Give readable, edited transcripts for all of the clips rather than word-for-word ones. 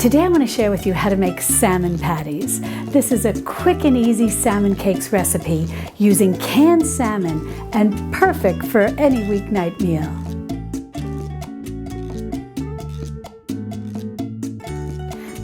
Today I want to share with you how to make salmon patties. This is a quick and easy salmon cakes recipe using canned salmon and perfect for any weeknight meal.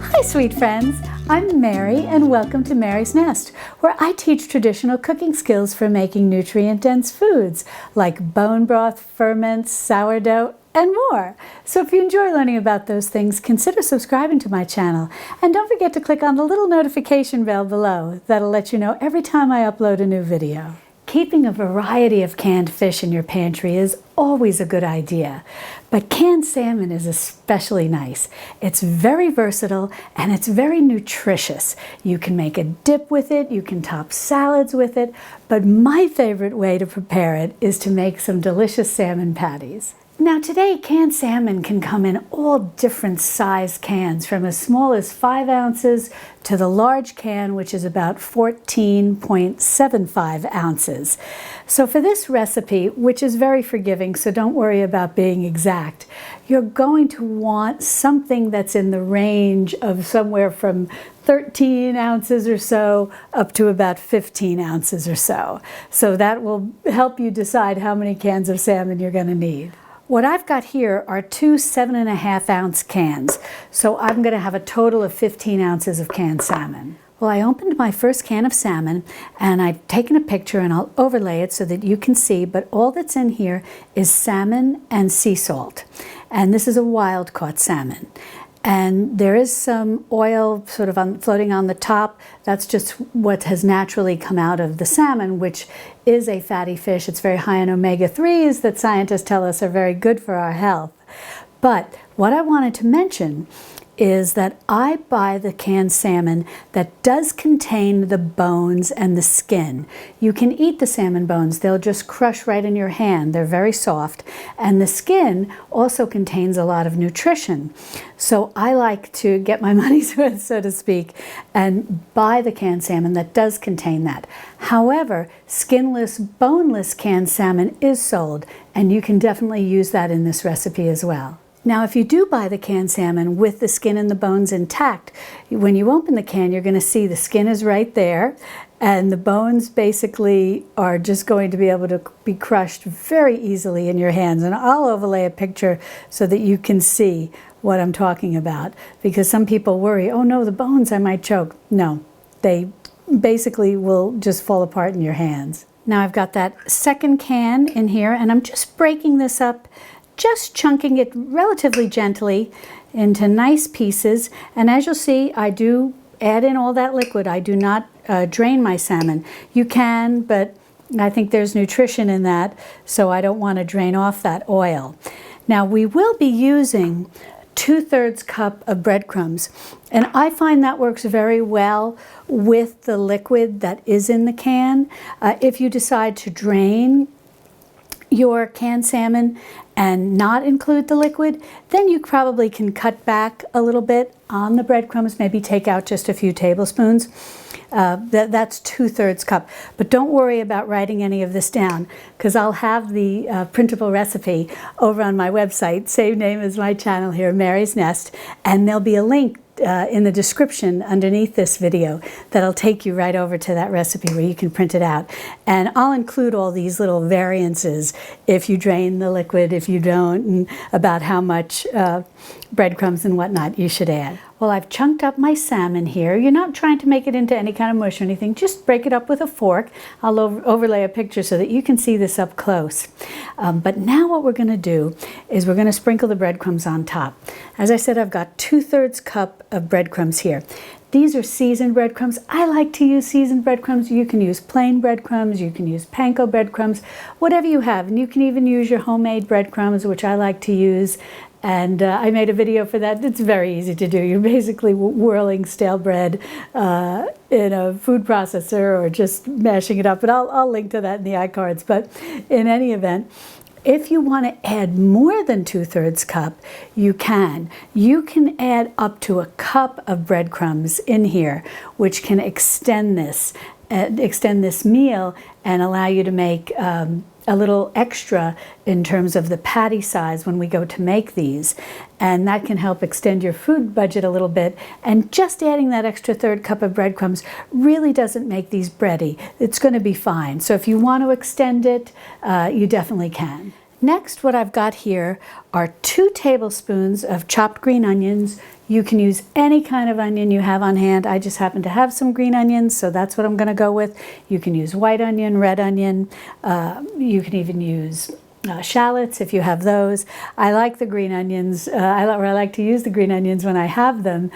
Hi sweet friends, I'm Mary and welcome to Mary's Nest, where I teach traditional cooking skills for making nutrient-dense foods like bone broth, ferments, sourdough, and more. So if you enjoy learning about those things, consider subscribing to my channel. And don't forget to click on the little notification bell below. That'll let you know every time I upload a new video. Keeping a variety of canned fish in your pantry is always a good idea, but canned salmon is especially nice. It's very versatile and it's very nutritious. You can make a dip with it, you can top salads with it, but my favorite way to prepare it is to make some delicious salmon patties. Now today, canned salmon can come in all different size cans, from as small as 5 ounces to the large can, which is about 14.75 ounces. So for this recipe, which is very forgiving, so don't worry about being exact, you're going to want something that's in the range of somewhere from 13 ounces or so up to about 15 ounces or so. So that will help you decide how many cans of salmon you're going to need. What I've got here are 2 7.5 ounce cans, so I'm going to have a total of 15 ounces of canned salmon. Well, I opened my first can of salmon and I've taken a picture and I'll overlay it so that you can see, but all that's in here is salmon and sea salt. And this is a wild caught salmon. And there is some oil sort of floating on the top. That's just what has naturally come out of the salmon, which is a fatty fish. It's very high in omega-3s that scientists tell us are very good for our health. But what I wanted to mention is that I buy the canned salmon that does contain the bones and the skin. You can eat the salmon bones. They'll just crush right in your hand. They're very soft. And the skin also contains a lot of nutrition. So I like to get my money's worth, so to speak, and buy the canned salmon that does contain that. However, skinless, boneless canned salmon is sold, and you can definitely use that in this recipe as well. Now, if you do buy the canned salmon with the skin and the bones intact, when you open the can, you're going to see the skin is right there, and the bones basically are just going to be able to be crushed very easily in your hands. And I'll overlay a picture so that you can see what I'm talking about, because some people worry, oh no, the bones, I might choke. No, they basically will just fall apart in your hands. Now I've got that second can in here, and I'm just breaking this up, just chunking it relatively gently into nice pieces. And as you'll see, I do add in all that liquid. I do not drain my salmon. You can, but I think there's nutrition in that, so I don't want to drain off that oil. Now we will be using 2/3 cup of breadcrumbs, and I find that works very well with the liquid that is in the can. If you decide to drain your canned salmon and not include the liquid, then you probably can cut back a little bit on the breadcrumbs, maybe take out just a few tablespoons. That's 2/3 cup. But don't worry about writing any of this down, because I'll have the printable recipe over on my website, same name as my channel here, Mary's Nest, and there'll be a link in the description underneath this video that'll take you right over to that recipe where you can print it out. And I'll include all these little variances, if you drain the liquid, if you don't, and about how much breadcrumbs and whatnot you should add. Well, I've chunked up my salmon here. You're not trying to make it into any kind of mush or anything. Just break it up with a fork. I'll overlay a picture so that you can see this up close. But now what we're going to do is we're going to sprinkle the breadcrumbs on top. As I said, I've got 2/3 cup of breadcrumbs here. These are seasoned breadcrumbs. I like to use seasoned breadcrumbs. You can use plain breadcrumbs, you can use panko breadcrumbs, whatever you have. And you can even use your homemade breadcrumbs, which I like to use. And I made a video for that. It's very easy to do. You're basically whirling stale bread in a food processor or just mashing it up. But I'll link to that in the iCards. But in any event, if you want to add more than 2/3 cup, you can. You can add up to a cup of breadcrumbs in here, which can extend this meal and allow you to make a little extra in terms of the patty size when we go to make these. And that can help extend your food budget a little bit. And just adding that extra third cup of breadcrumbs really doesn't make these bready. It's going to be fine. So if you want to extend it, you definitely can. Next, what I've got here are 2 tablespoons of chopped green onions. You can use any kind of onion you have on hand. I just happen to have some green onions, so that's what I'm going to go with. You can use white onion, red onion. You can even use shallots if you have those. I like the green onions, I like to use the green onions when I have them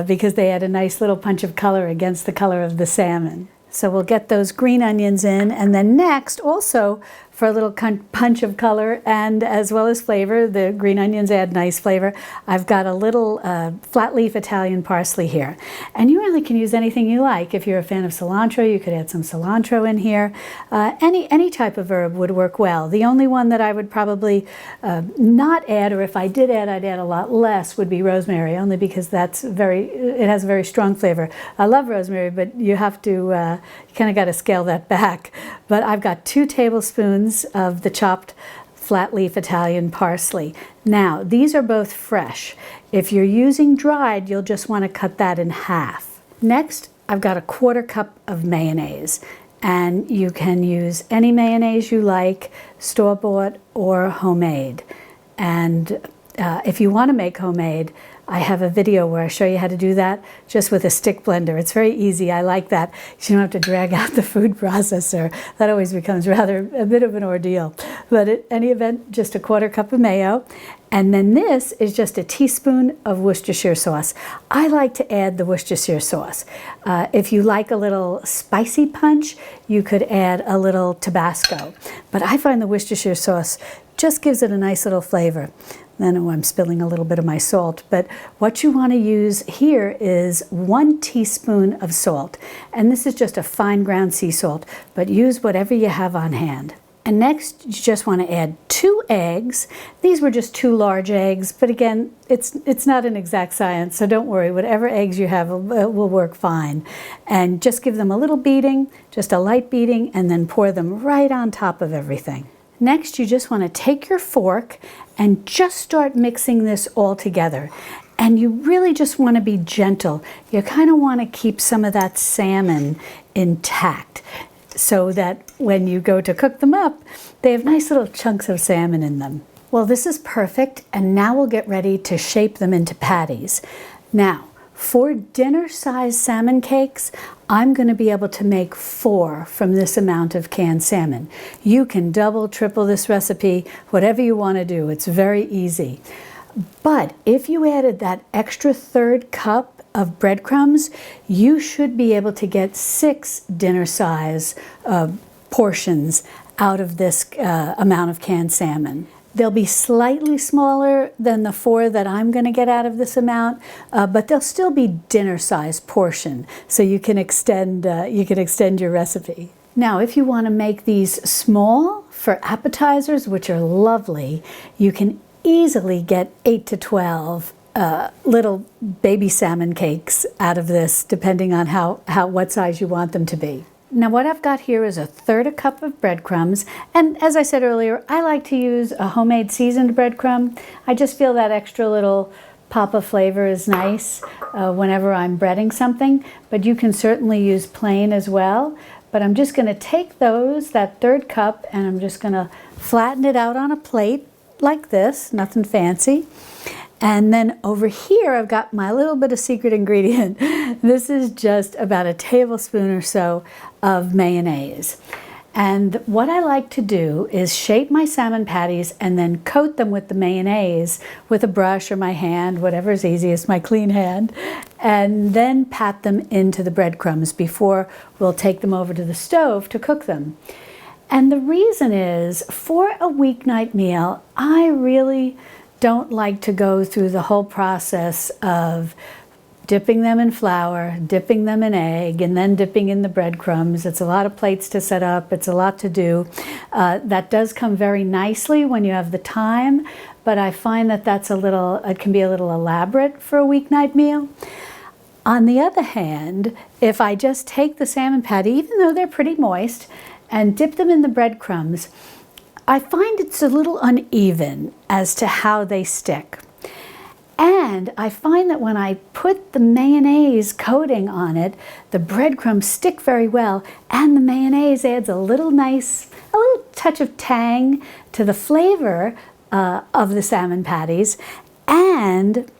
because they add a nice little punch of color against the color of the salmon. So we'll get those green onions in, and then next, also for a little punch of color and as well as flavor, the green onions add nice flavor, I've got a little flat leaf Italian parsley here. And you really can use anything you like. If you're a fan of cilantro, you could add some cilantro in here. Any type of herb would work well. The only one that I would probably not add, or if I did add, I'd add a lot less, would be rosemary, only because it has a very strong flavor. I love rosemary, but you have to, you kind of got to scale that back. But I've got 2 tablespoons of the chopped flat leaf Italian parsley. Now, these are both fresh. If you're using dried, you'll just want to cut that in half. Next, I've got a 1/4 cup of mayonnaise. And you can use any mayonnaise you like, store-bought or homemade. And if you want to make homemade, I have a video where I show you how to do that just with a stick blender. It's very easy. I like that. You don't have to drag out the food processor. That always becomes rather a bit of an ordeal. But in any event, just a 1/4 cup of mayo. And then this is just a teaspoon of Worcestershire sauce. I like to add the Worcestershire sauce. If you like a little spicy punch, you could add a little Tabasco. But I find the Worcestershire sauce just gives it a nice little flavor. Then I'm spilling a little bit of my salt, but what you want to use here is 1 teaspoon of salt. And this is just a fine ground sea salt, but use whatever you have on hand. And next, you just want to add 2 eggs. These were just 2 large eggs, but again, it's not an exact science, so don't worry. Whatever eggs you have will work fine. And just give them a little beating, just a light beating, and then pour them right on top of everything. Next, you just want to take your fork and just start mixing this all together. And you really just want to be gentle. You kind of want to keep some of that salmon intact so that when you go to cook them up, they have nice little chunks of salmon in them. Well, this is perfect, and now we'll get ready to shape them into patties. Now, for dinner-sized salmon cakes, I'm going to be able to make 4 from this amount of canned salmon. You can double, triple this recipe, whatever you want to do. It's very easy. But if you added that extra 1/3 cup of breadcrumbs, you should be able to get 6 dinner-size portions out of this amount of canned salmon. They'll be slightly smaller than the 4 that I'm going to get out of this amount, but they'll still be dinner-sized portion, so you can extend your recipe. Now, if you want to make these small for appetizers, which are lovely, you can easily get 8 to 12 little baby salmon cakes out of this, depending on what size you want them to be. Now what I've got here is a 1/3 cup of breadcrumbs, and as I said earlier, I like to use a homemade seasoned breadcrumb. I just feel that extra little pop of flavor is nice whenever I'm breading something, but you can certainly use plain as well. But I'm just going to take that 1/3 cup, and I'm just going to flatten it out on a plate like this, nothing fancy. And then over here, I've got my little bit of secret ingredient. This is just about a tablespoon or so of mayonnaise. And what I like to do is shape my salmon patties and then coat them with the mayonnaise with a brush or my hand, whatever's easiest, my clean hand, and then pat them into the breadcrumbs before we'll take them over to the stove to cook them. And the reason is, for a weeknight meal, I really don't like to go through the whole process of dipping them in flour, dipping them in egg, and then dipping in the breadcrumbs. It's a lot of plates to set up. It's a lot to do. That does come very nicely when you have the time, but I find that it can be a little elaborate for a weeknight meal. On the other hand, if I just take the salmon patty, even though they're pretty moist, and dip them in the breadcrumbs, I find it's a little uneven as to how they stick. And I find that when I put the mayonnaise coating on it, the breadcrumbs stick very well, and the mayonnaise adds a little touch of tang to the flavor of the salmon patties, and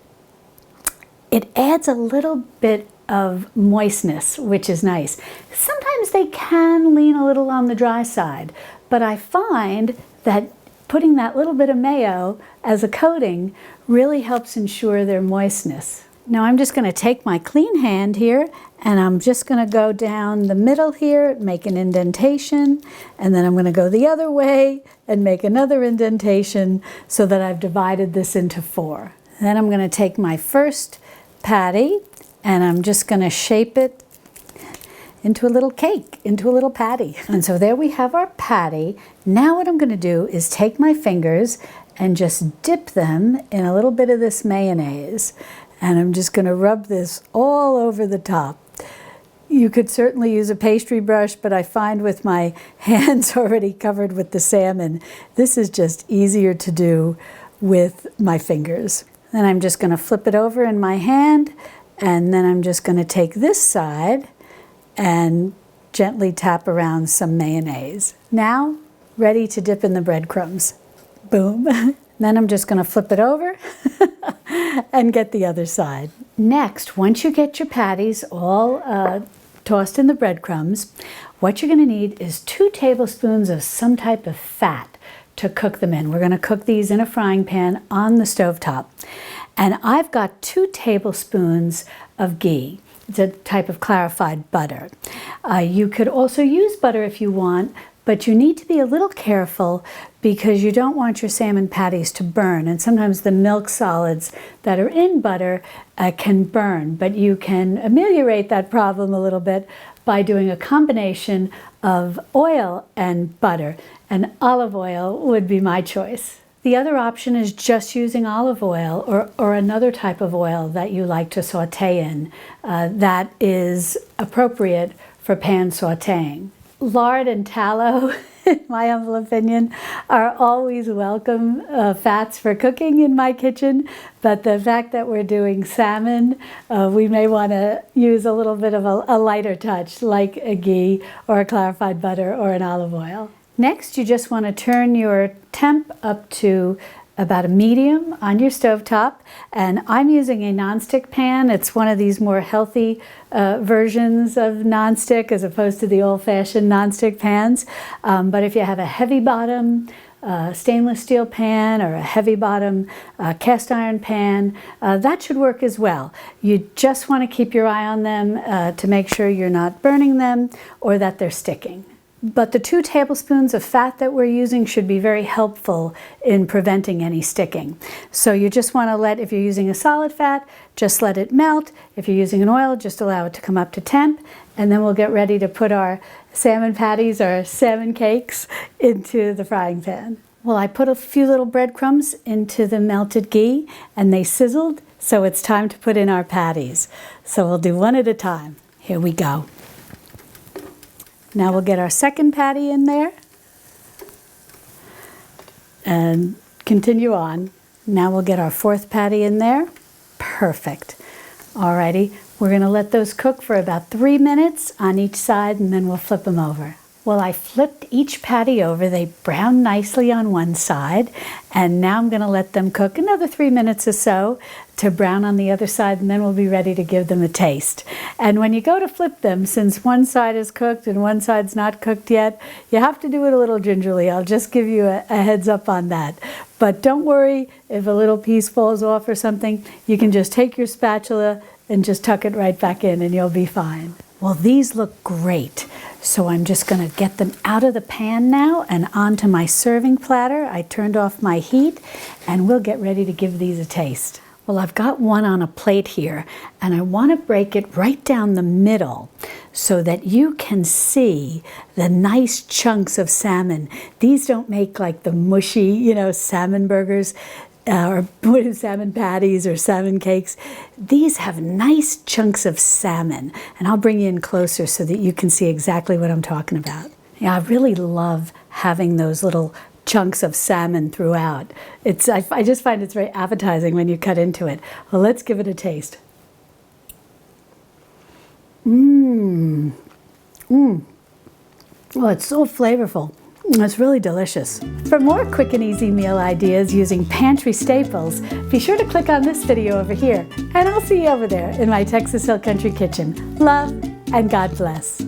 it adds a little bit of moistness, which is nice. Sometimes they can lean a little on the dry side, but I find that putting that little bit of mayo as a coating really helps ensure their moistness. Now I'm just going to take my clean hand here, and I'm just going to go down the middle here, make an indentation, and then I'm going to go the other way and make another indentation so that I've divided this into 4. Then I'm going to take my first patty, and I'm just going to shape it into a little cake, into a little patty. And so there we have our patty. Now what I'm going to do is take my fingers and just dip them in a little bit of this mayonnaise. And I'm just going to rub this all over the top. You could certainly use a pastry brush, but I find with my hands already covered with the salmon, this is just easier to do with my fingers. Then I'm just going to flip it over in my hand, and then I'm just going to take this side and gently tap around some mayonnaise. Now, ready to dip in the breadcrumbs. Boom. Then I'm just going to flip it over and get the other side. Next, once you get your patties all tossed in the breadcrumbs, what you're going to need is 2 tablespoons of some type of fat to cook them in. We're going to cook these in a frying pan on the stovetop. And I've got 2 tablespoons of ghee. It's a type of clarified butter. You could also use butter if you want, but you need to be a little careful because you don't want your salmon patties to burn. And sometimes the milk solids that are in butter can burn, but you can ameliorate that problem a little bit by doing a combination of oil and butter. And olive oil would be my choice. The other option is just using olive oil or another type of oil that you like to saute in that is appropriate for pan sauteing. Lard and tallow, in my humble opinion, are always welcome fats for cooking in my kitchen, but the fact that we're doing salmon, we may want to use a little bit of a lighter touch, like a ghee or a clarified butter or an olive oil. Next, you just want to turn your temp up to about a medium on your stovetop, and I'm using a nonstick pan. It's one of these more healthy versions of nonstick as opposed to the old-fashioned nonstick pans. But if you have a heavy bottom stainless steel pan or a heavy bottom cast iron pan, that should work as well. You just want to keep your eye on them to make sure you're not burning them or that they're sticking. But the 2 tablespoons of fat that we're using should be very helpful in preventing any sticking. So you just want to if you're using a solid fat, just let it melt. If you're using an oil, just allow it to come up to temp. And then we'll get ready to put our salmon patties or salmon cakes into the frying pan. Well, I put a few little breadcrumbs into the melted ghee and they sizzled, so it's time to put in our patties. So we'll do one at a time. Here we go. Now we'll get our second patty in there and continue on. Now we'll get our 4th patty in there. Perfect. Alrighty, we're going to let those cook for about 3 minutes on each side, and then we'll flip them over. Well, I flipped each patty over. They browned nicely on one side, and now I'm going to let them cook another 3 minutes or so to brown on the other side, and then we'll be ready to give them a taste. And when you go to flip them, since one side is cooked and one side's not cooked yet, you have to do it a little gingerly. I'll just give you a heads up on that. But don't worry if a little piece falls off or something. You can just take your spatula and just tuck it right back in and you'll be fine. Well, these look great. So I'm just going to get them out of the pan now and onto my serving platter. I turned off my heat and we'll get ready to give these a taste. Well, I've got one on a plate here and I want to break it right down the middle so that you can see the nice chunks of salmon. These don't make like the mushy, salmon burgers or salmon patties or salmon cakes. These have nice chunks of salmon, and I'll bring you in closer so that you can see exactly what I'm talking about. Yeah, I really love having those little chunks of salmon throughout. I just find it's very appetizing when you cut into it. Well, let's give it a taste. Oh, it's so flavorful. It's really delicious. For more quick and easy meal ideas using pantry staples, be sure to click on this video over here, and I'll see you over there in my Texas Hill Country kitchen. Love and God bless.